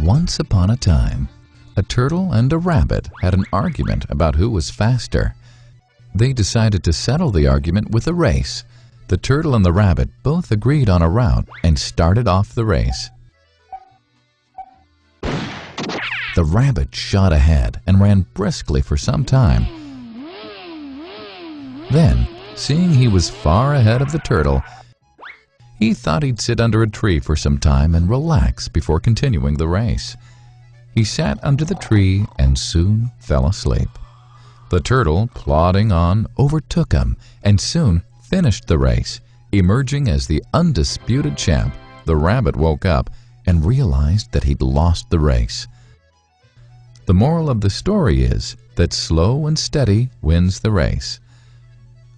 Once upon a time, a turtle and a rabbit had an argument about who was faster. They decided to settle the argument with a race. The turtle and the rabbit both agreed on a route and started off the race. The rabbit shot ahead and ran briskly for some time. Then, seeing he was far ahead of the turtle, he thought he'd sit under a tree for some time and relax before continuing the race. He sat under the tree and soon fell asleep. The turtle, plodding on, overtook him and soon finished the race. Emerging as the undisputed champ, the rabbit woke up and realized that he'd lost the race. The moral of the story is that slow and steady wins the race.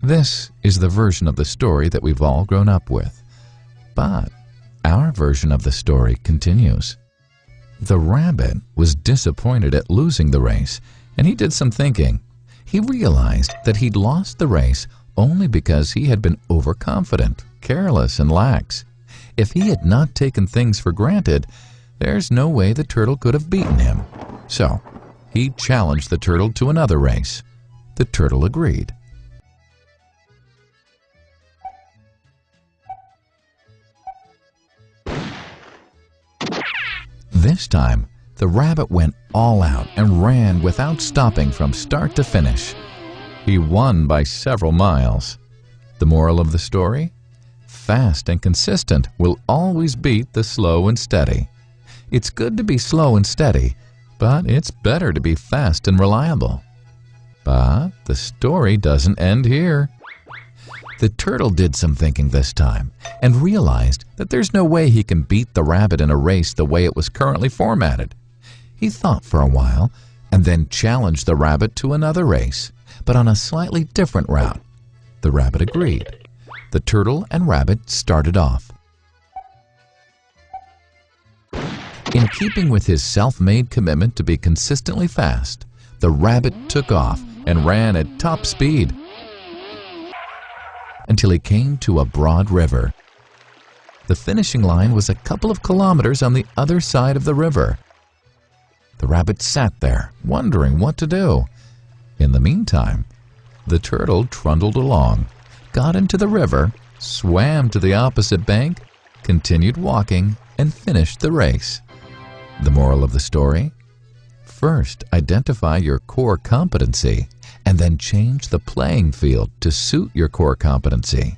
This is the version of the story that we've all grown up with. But our version of the story continues. The rabbit was disappointed at losing the race, and he did some thinking. He realized that he'd lost the race only because he had been overconfident, careless, and lax. If he had not taken things for granted, there's no way the turtle could have beaten him. So, he challenged the turtle to another race. The turtle agreed. This time, the rabbit went all out and ran without stopping from start to finish. He won by several miles. The moral of the story? Fast and consistent will always beat the slow and steady. It's good to be slow and steady, but it's better to be fast and reliable. But the story doesn't end here. The turtle did some thinking this time and realized that there's no way he can beat the rabbit in a race the way it was currently formatted. He thought for a while and then challenged the rabbit to another race, but on a slightly different route. The rabbit agreed. The turtle and rabbit started off. In keeping with his self-made commitment to be consistently fast, the rabbit took off and ran at top speed until he came to a broad river. The finishing line was a couple of kilometers on the other side of the river. The rabbit sat there, wondering what to do. In the meantime, the turtle trundled along, got into the river, swam to the opposite bank, continued walking, and finished the race. The moral of the story? First, identify your core competency, and then change the playing field to suit your core competency.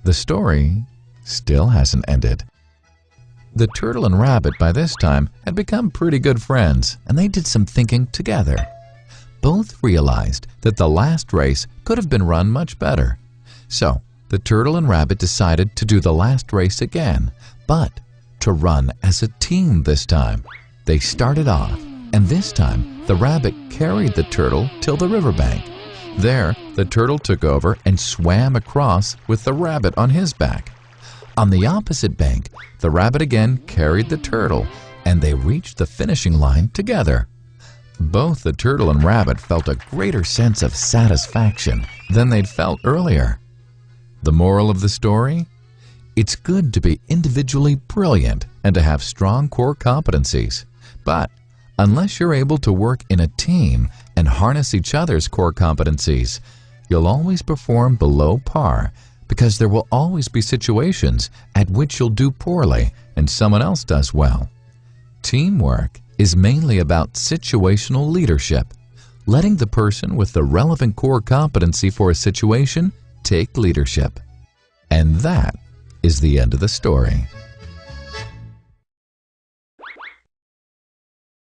The story still hasn't ended. The turtle and rabbit by this time had become pretty good friends, and they did some thinking together. Both realized that the last race could have been run much better. So, the turtle and rabbit decided to do the last race again, but to run as a team this time. They started off, and this time the rabbit carried the turtle till the riverbank. There, the turtle took over and swam across with the rabbit on his back. On the opposite bank, the rabbit again carried the turtle, and they reached the finishing line together. Both the turtle and rabbit felt a greater sense of satisfaction than they'd felt earlier. The moral of the story? It's good to be individually brilliant and to have strong core competencies. But unless you're able to work in a team and harness each other's core competencies, you'll always perform below par, because there will always be situations at which you'll do poorly and someone else does well. Teamwork is mainly about situational leadership, letting the person with the relevant core competency for a situation take leadership. And that is the end of the story.